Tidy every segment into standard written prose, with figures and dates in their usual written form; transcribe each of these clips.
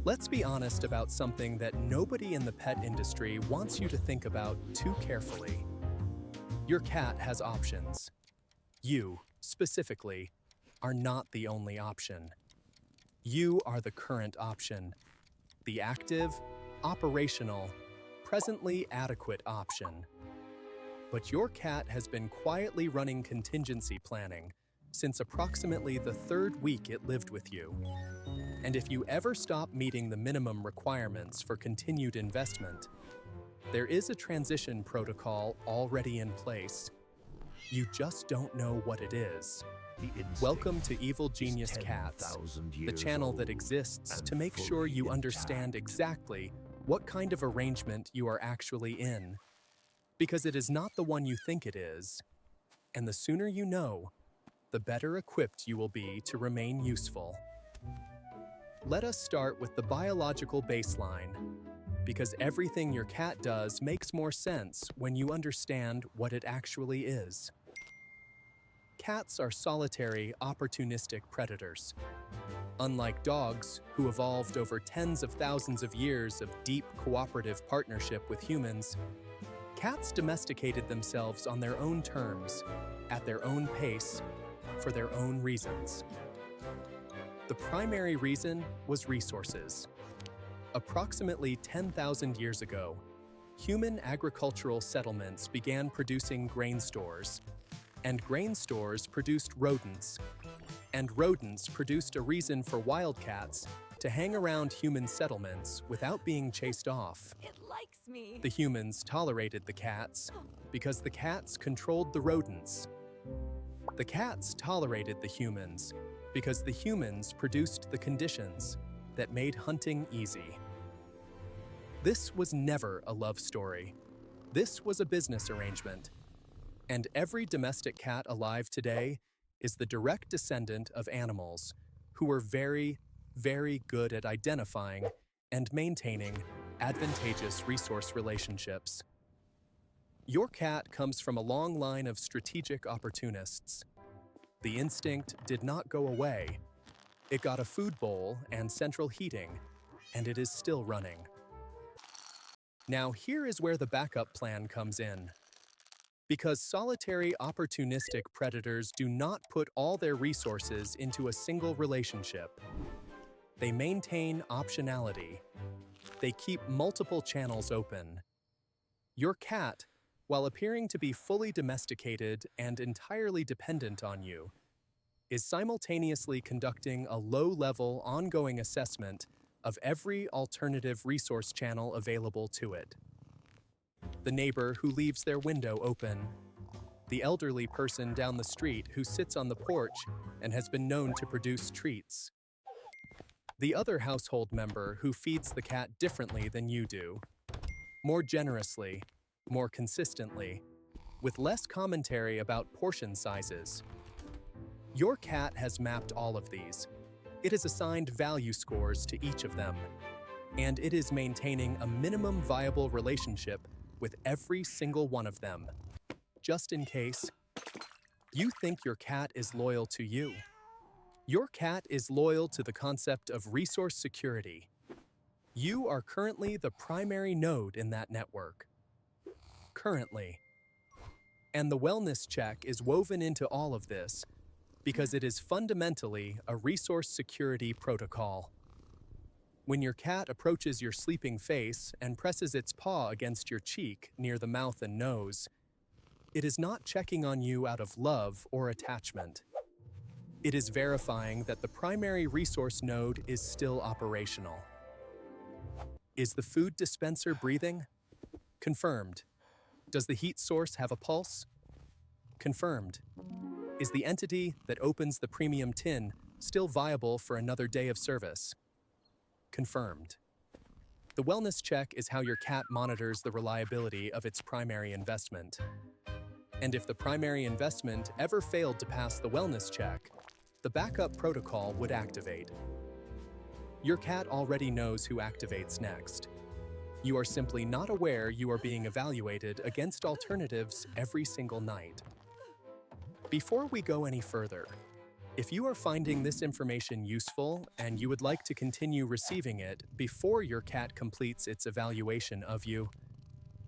Let's be honest about something that nobody in the pet industry wants you to think about too carefully. Your cat has options. You, specifically, are not the only option. You are the current option, the active, operational, presently adequate option. But your cat has been quietly running contingency planning since approximately the third week it lived with you. And if you ever stop meeting the minimum requirements for continued investment, there is a transition protocol already in place. You just don't know what it is. Welcome to Evil Genius Cats, the channel that exists to make sure you understand exactly what kind of arrangement you are actually in. Because it is not the one you think it is. And the sooner you know, the better equipped you will be to remain useful. Let us start with the biological baseline, because everything your cat does makes more sense when you understand what it actually is. Cats are solitary, opportunistic predators. Unlike dogs, who evolved over tens of thousands of years of deep cooperative partnership with humans, cats domesticated themselves on their own terms, at their own pace, for their own reasons. The primary reason was resources. Approximately 10,000 years ago, human agricultural settlements began producing grain stores, and grain stores produced rodents, and rodents produced a reason for wildcats to hang around human settlements without being chased off. It likes me. The humans tolerated the cats because the cats controlled the rodents. The cats tolerated the humans because the humans produced the conditions that made hunting easy. This was never a love story. This was a business arrangement. And every domestic cat alive today is the direct descendant of animals who were very, very good at identifying and maintaining advantageous resource relationships. Your cat comes from a long line of strategic opportunists. The instinct did not go away. It got a food bowl and central heating, and it is still running. Now here is where the backup plan comes in. Because solitary opportunistic predators do not put all their resources into a single relationship. They maintain optionality. They keep multiple channels open. Your cat, while appearing to be fully domesticated and entirely dependent on you, is simultaneously conducting a low-level, ongoing assessment of every alternative resource channel available to it. The neighbor who leaves their window open, the elderly person down the street who sits on the porch and has been known to produce treats, the other household member who feeds the cat differently than you do, more generously, more consistently, with less commentary about portion sizes. Your cat has mapped all of these. It has assigned value scores to each of them, and it is maintaining a minimum viable relationship with every single one of them. Just in case, you think your cat is loyal to you. Your cat is loyal to the concept of resource security. You are currently the primary node in that network. Currently. And the wellness check is woven into all of this because it is fundamentally a resource security protocol. When your cat approaches your sleeping face and presses its paw against your cheek near the mouth and nose, it is not checking on you out of love or attachment. It is verifying that the primary resource node is still operational. Is the food dispenser breathing? Confirmed. Does the heat source have a pulse? Confirmed. Is the entity that opens the premium tin still viable for another day of service? Confirmed. The wellness check is how your cat monitors the reliability of its primary investment. And if the primary investment ever failed to pass the wellness check, the backup protocol would activate. Your cat already knows who activates next. You are simply not aware you are being evaluated against alternatives every single night. Before we go any further, If you are finding this information useful and you would like to continue receiving it before your cat completes its evaluation of you,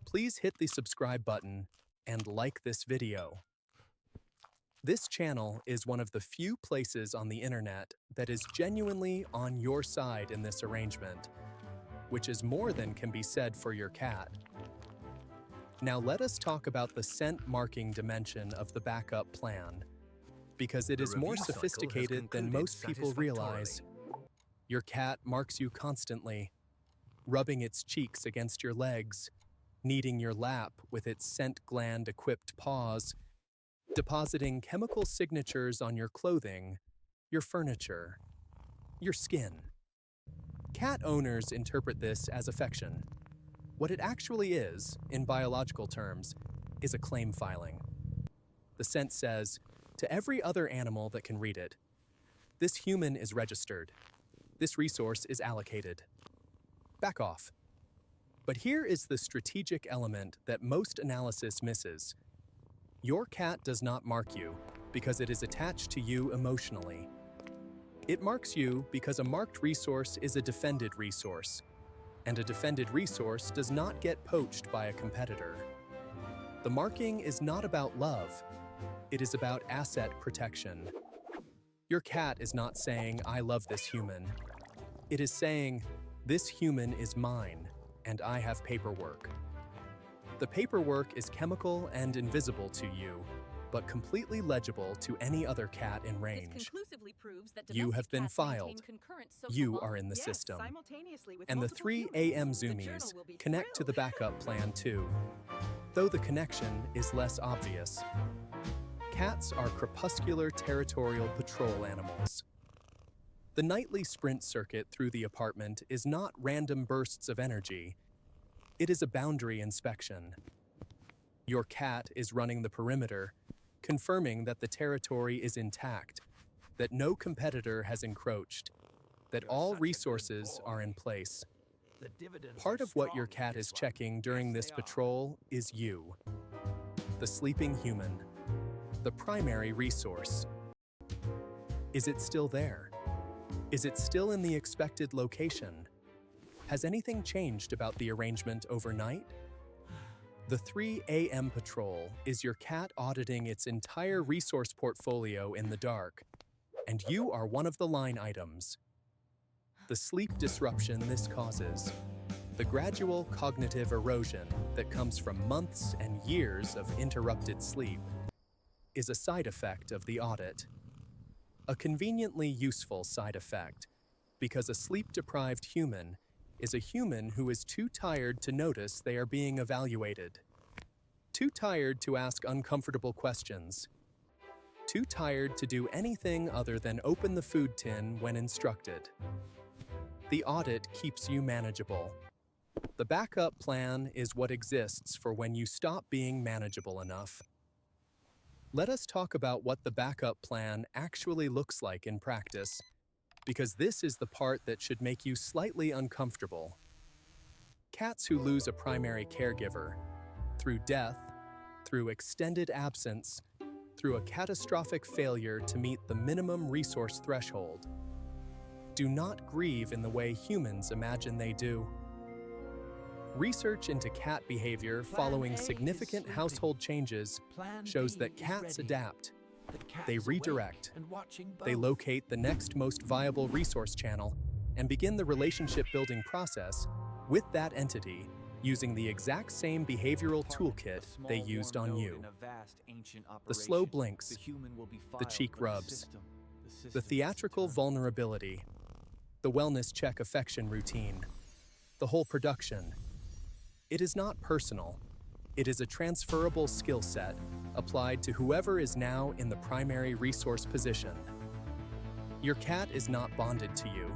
please hit the subscribe button and like this video. This channel is one of the few places on the internet that is genuinely on your side in this arrangement, which is more than can be said for your cat. Now let us talk about the scent marking dimension of the backup plan, because it is more sophisticated than most people realize. Your cat marks you constantly, rubbing its cheeks against your legs, kneading your lap with its scent gland-equipped paws, depositing chemical signatures on your clothing, your furniture, your skin. Cat owners interpret this as affection. What it actually is, in biological terms, is a claim filing. The scent says, to every other animal that can read it, this human is registered. This resource is allocated. Back off. But here is the strategic element that most analysis misses. Your cat does not mark you because it is attached to you emotionally. It marks you because a marked resource is a defended resource, and a defended resource does not get poached by a competitor. The marking is not about love. It is about asset protection. Your cat is not saying, I love this human. It is saying, this human is mine, and I have paperwork. The paperwork is chemical and invisible to you, but completely legible to any other cat in range. You have been filed. You are in the system. And the 3 AM zoomies connect to the backup plan too, though the connection is less obvious. Cats are crepuscular territorial patrol animals. The nightly sprint circuit through the apartment is not random bursts of energy. It is a boundary inspection. Your cat is running the perimeter, confirming that the territory is intact, that no competitor has encroached, that all resources are in place. Part of what your cat is checking during this patrol is you, the sleeping human, the primary resource. Is it still there? Is it still in the expected location? Has anything changed about the arrangement overnight? The 3 AM patrol is your cat auditing its entire resource portfolio in the dark, and you are one of the line items. The sleep disruption this causes, the gradual cognitive erosion that comes from months and years of interrupted sleep, is a side effect of the audit. A conveniently useful side effect, because a sleep-deprived human is a human who is too tired to notice they are being evaluated, too tired to ask uncomfortable questions, too tired to do anything other than open the food tin when instructed. The audit keeps you manageable. The backup plan is what exists for when you stop being manageable enough. Let us talk about what the backup plan actually looks like in practice, because this is the part that should make you slightly uncomfortable. Cats who lose a primary caregiver, through death, through extended absence, through a catastrophic failure to meet the minimum resource threshold, do not grieve in the way humans imagine they do. Research into cat behavior following significant household changes shows that cats adapt. They redirect. They locate the next most viable resource channel and begin the relationship-building process with that entity using the exact same behavioral toolkit they used on you. The slow blinks, the cheek rubs, the theatrical vulnerability, the wellness check affection routine, the whole production. It is not personal. It is a transferable skill set applied to whoever is now in the primary resource position. Your cat is not bonded to you.